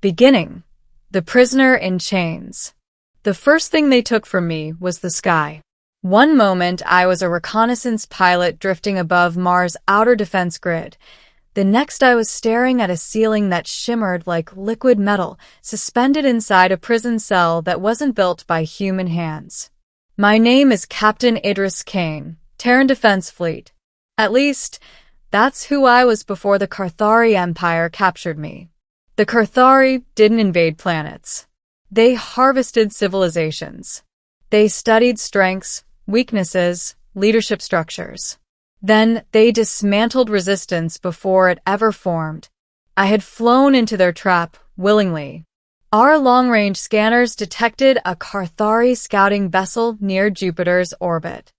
Beginning. The prisoner in chains. The first thing they took from me was the sky. One moment I was a reconnaissance pilot drifting above Mars' outer defense grid. The next I was staring at a ceiling that shimmered like liquid metal, suspended inside a prison cell that wasn't built by human hands. My name is Captain Idris Kane, Terran Defense Fleet. At least, that's who I was before the Karthari Empire captured me. The Karthari didn't invade planets. They harvested civilizations. They studied strengths, weaknesses, leadership structures. Then they dismantled resistance before it ever formed. I had flown into their trap willingly. Our long-range scanners detected a Karthari scouting vessel near Jupiter's orbit.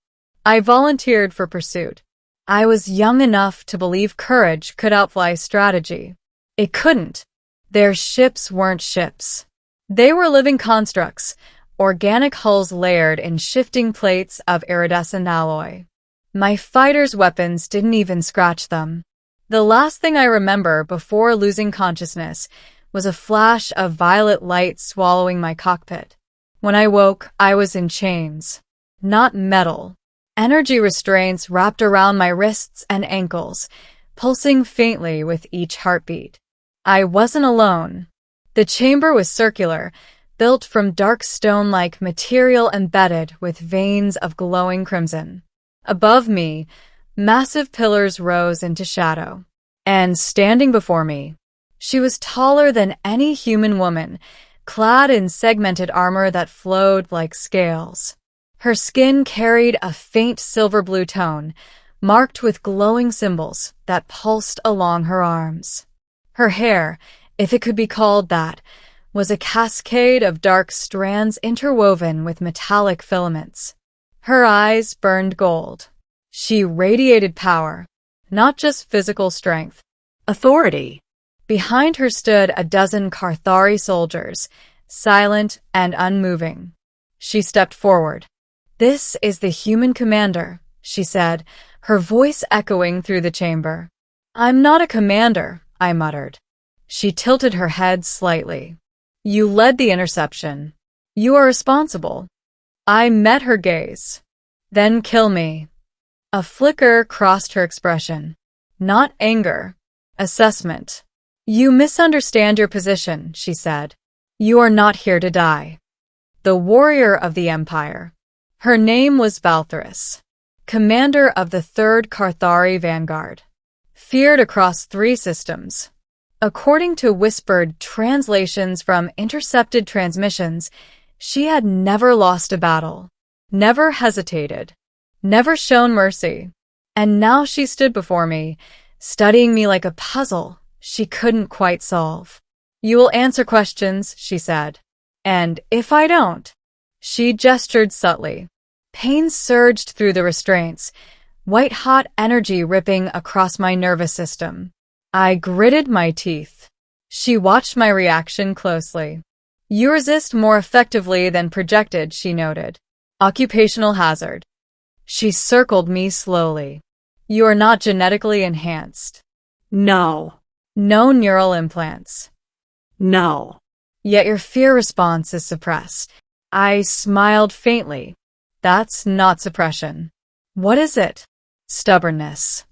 I volunteered for pursuit. I was young enough to believe courage could outfly strategy. It couldn't. Their ships weren't ships. They were living constructs, organic hulls layered in shifting plates of iridescent alloy. My fighters' weapons didn't even scratch them. The last thing I remember before losing consciousness was a flash of violet light swallowing my cockpit. When I woke, I was in chains. Not metal. Energy restraints wrapped around my wrists and ankles, pulsing faintly with each heartbeat. I wasn't alone. The chamber was circular, built from dark stone-like material embedded with veins of glowing crimson. Above me, massive pillars rose into shadow. And standing before me, she was taller than any human woman, clad in segmented armor that flowed like scales. Her skin carried a faint silver-blue tone, marked with glowing symbols that pulsed along her arms. Her hair, if it could be called that, was a cascade of dark strands interwoven with metallic filaments. Her eyes burned gold. She radiated power, not just physical strength. Authority. Behind her stood a dozen Karthari soldiers, silent and unmoving. She stepped forward. "This is the human commander," she said, her voice echoing through the chamber. "I'm not a commander," I muttered. She tilted her head slightly. "You led the interception. You are responsible." I met her gaze. "Then kill me." A flicker crossed her expression. Not anger. Assessment. "You misunderstand your position," she said. "You are not here to die." The warrior of the Empire. Her name was Valthrus, commander of the 3rd Karthari Vanguard. Feared across 3 systems. According to whispered translations from intercepted transmissions, she had never lost a battle, never hesitated, never shown mercy. And now she stood before me, studying me like a puzzle she couldn't quite solve. "You will answer questions," she said. "And if I don't?" She gestured subtly. Pain surged through the restraints, white-hot energy ripping across my nervous system. I gritted my teeth. She watched my reaction closely. "You resist more effectively than projected," she noted. "Occupational hazard." She circled me slowly. "You are not genetically enhanced." No. "No neural implants." No. "Yet your fear response is suppressed." I smiled faintly. "That's not suppression." "What is it?" "Stubbornness."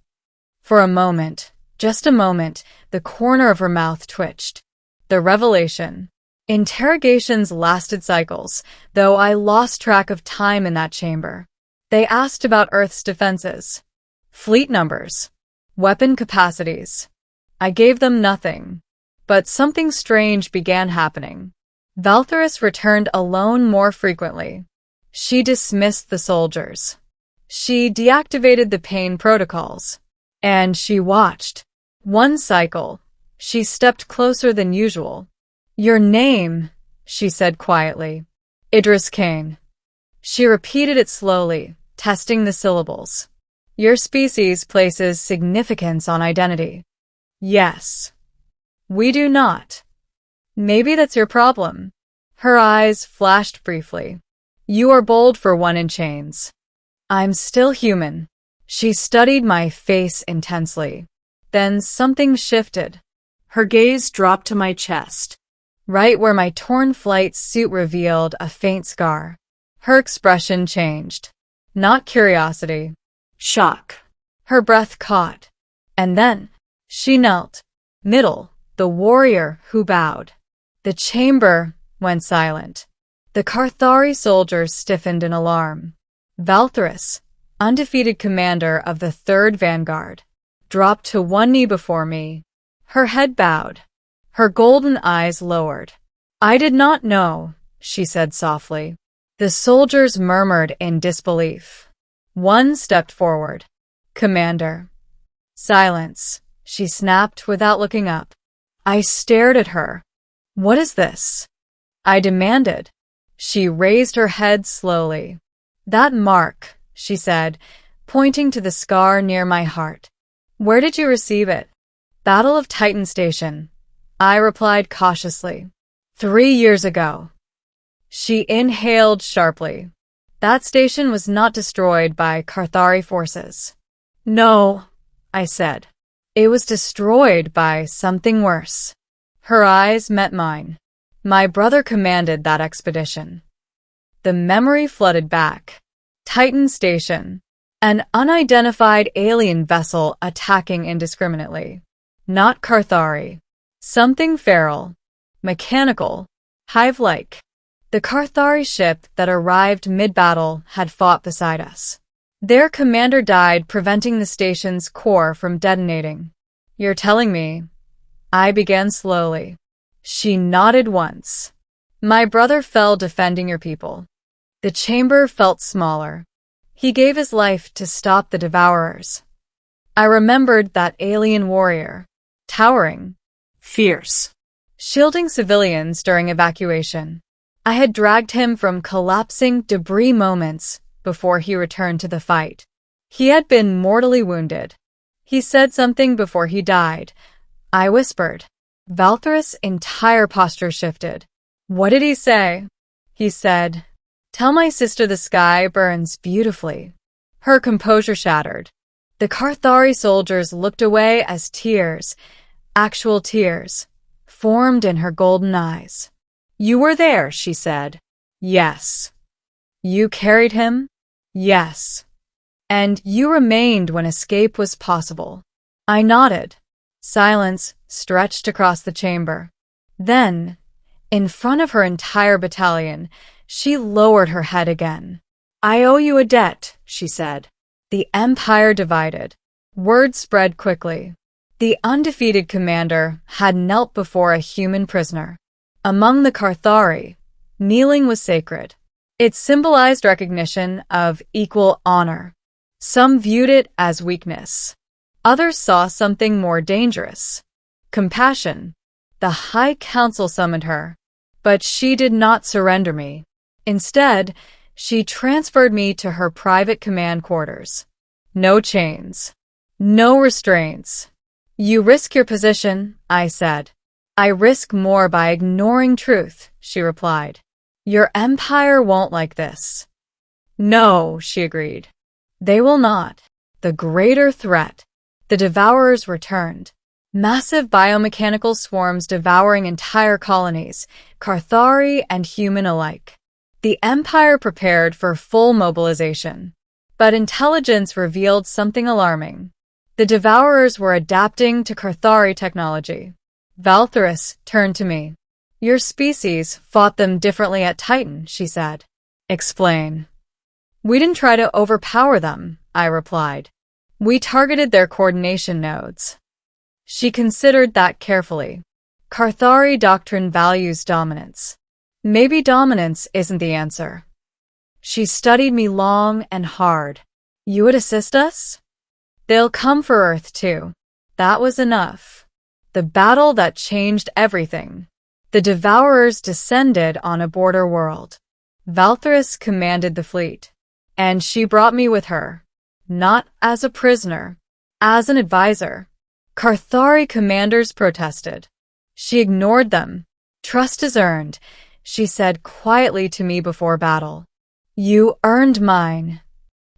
For a moment, just a moment, the corner of her mouth twitched. The revelation. Interrogations lasted cycles, though I lost track of time in that chamber. They asked about Earth's defenses, fleet numbers, weapon capacities. I gave them nothing. But something strange began happening. Valthrus returned alone more frequently. She dismissed the soldiers. She deactivated the pain protocols. And she watched. One cycle, she stepped closer than usual. "Your name," she said quietly. "Idris Kane." She repeated it slowly, testing the syllables. "Your species places significance on identity." "Yes." "We do not." "Maybe that's your problem." Her eyes flashed briefly. "You are bold for one in chains." "I'm still human." She studied my face intensely. Then something shifted. Her gaze dropped to my chest. right where my torn flight suit revealed a faint scar. Her expression changed. Not curiosity. Shock. Her breath caught. And then, she knelt. Middle, the warrior who bowed. The chamber went silent. The Karthari soldiers stiffened in alarm. Valthrus, undefeated commander of the 3rd Vanguard, dropped to one knee before me. Her head bowed. Her golden eyes lowered. "I did not know," she said softly. The soldiers murmured in disbelief. One stepped forward. "Commander." "Silence," she snapped without looking up. I stared at her. "What is this?" I demanded. She raised her head slowly. "That mark," she said, pointing to the scar near my heart. "Where did you receive it?" "Battle of Titan Station," I replied cautiously. 3 years ago." She inhaled sharply. "That station was not destroyed by Karthari forces." "No," I said. "It was destroyed by something worse." Her eyes met mine. "My brother commanded that expedition." The memory flooded back. Titan Station. An unidentified alien vessel attacking indiscriminately. Not Karthari. Something feral. Mechanical. Hive-like. The Karthari ship that arrived mid-battle had fought beside us. Their commander died, preventing the station's core from detonating. "You're telling me?" I began slowly. She nodded once. "My brother fell defending your people." The chamber felt smaller. He gave his life to stop the Devourers. I remembered that alien warrior. Towering. Fierce. Shielding civilians during evacuation. I had dragged him from collapsing debris moments before he returned to the fight. He had been mortally wounded. "He said something before he died," I whispered. Valthrus' entire posture shifted. "What did he say?" He said, "Tell my sister the sky burns beautifully." Her composure shattered. The Karthari soldiers looked away as tears, actual tears, formed in her golden eyes. "You were there," she said. "Yes." "You carried him?" "Yes." "And you remained when escape was possible." I nodded. Silence stretched across the chamber. Then, in front of her entire battalion, she lowered her head again. "I owe you a debt," she said. The empire divided. Word spread quickly. The undefeated commander had knelt before a human prisoner. Among the Karthari, kneeling was sacred. It symbolized recognition of equal honor. Some viewed it as weakness. Others saw something more dangerous. Compassion. The High Council summoned her, but she did not surrender me. Instead, she transferred me to her private command quarters. No chains. No restraints. "You risk your position," I said. "I risk more by ignoring truth," she replied. "Your empire won't like this." "No," she agreed. "They will not." The greater threat. The Devourers returned. Massive biomechanical swarms devouring entire colonies, Karthari and human alike. The Empire prepared for full mobilization. But intelligence revealed something alarming. The Devourers were adapting to Karthari technology. Valthrus turned to me. "Your species fought them differently at Titan," she said. "Explain." "We didn't try to overpower them," I replied. "We targeted their coordination nodes." She considered that carefully. Karthari doctrine values dominance. Maybe dominance isn't the answer. She studied me long and hard. "You would assist us?" "They'll come for Earth too." That was enough. The battle that changed everything. The Devourers descended on a border world. Valthrus commanded the fleet. And she brought me with her. Not as a prisoner. As an advisor. Karthari commanders protested. She ignored them. "Trust is earned," she said quietly to me before battle. "You earned mine."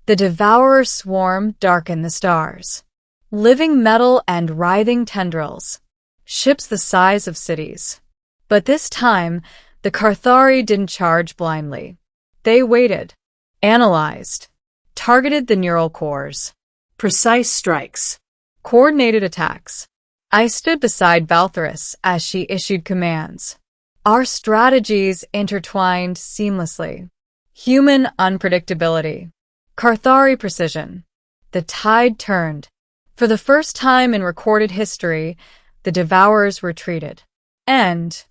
The Devourer swarm darkened the stars. Living metal and writhing tendrils. Ships the size of cities. But this time, the Karthari didn't charge blindly. They waited, analyzed, targeted the neural cores. Precise strikes. Coordinated attacks. I stood beside Valthrus as she issued commands. Our strategies intertwined seamlessly. Human unpredictability. Karthari precision. The tide turned. For the first time in recorded history, the Devourers retreated. And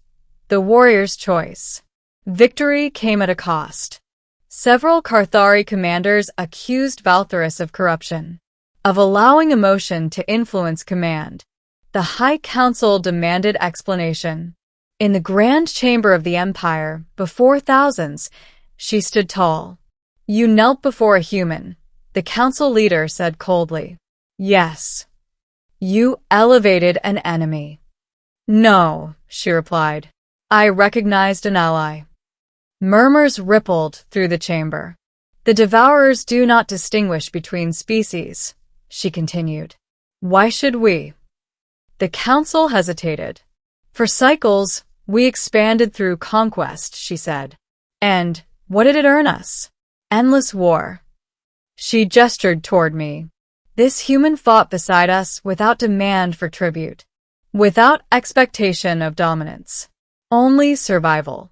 the warrior's choice. Victory came at a cost. Several Karthari commanders accused Valthrus of corruption, of allowing emotion to influence command. The High Council demanded explanation. In the grand chamber of the Empire, before thousands, she stood tall. You knelt before a human, the council leader said coldly. Yes. You elevated an enemy. No, she replied. I recognized an ally. Murmurs rippled through the chamber. The Devourers do not distinguish between species, she continued. Why should we? The council hesitated. For cycles, we expanded through conquest, she said. And what did it earn us? Endless war. She gestured toward me. This human fought beside us without demand for tribute, without expectation of dominance, only survival.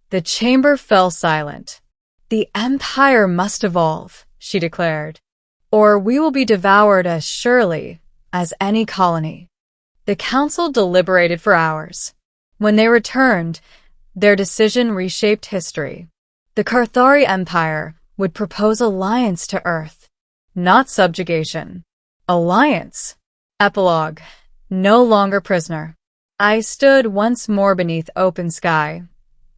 The chamber fell silent. The Empire must evolve, she declared, or we will be devoured as surely as any colony. The council deliberated for hours. When they returned, their decision reshaped history. The Karthari Empire would propose alliance to Earth, not subjugation. Alliance. Epilogue. No longer prisoner. I stood once more beneath open sky,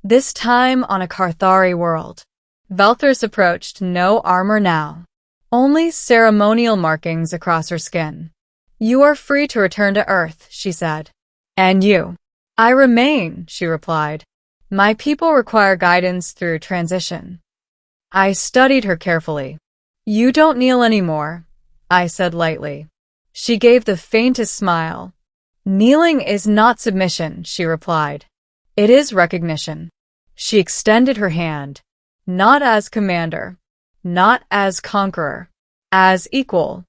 this time on a Karthari world. Valthrus approached, no armor now, only ceremonial markings across her skin. You are free to return to Earth, she said. And you? I remain, she replied. My people require guidance through transition. I studied her carefully. You don't kneel anymore, I said lightly. She gave the faintest smile. Kneeling is not submission, she replied. It is recognition. She extended her hand, not as commander, not as conqueror, as equal.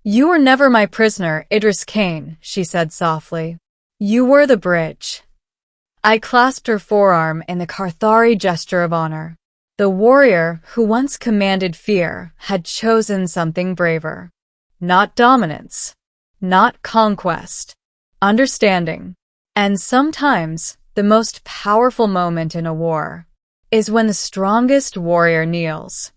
You were never my prisoner, Idris Kane, she said softly. You were the bridge. I clasped her forearm in the Karthari gesture of honor. The warrior who once commanded fear had chosen something braver. Not dominance, not conquest, understanding. And sometimes, the most powerful moment in a war is when the strongest warrior kneels.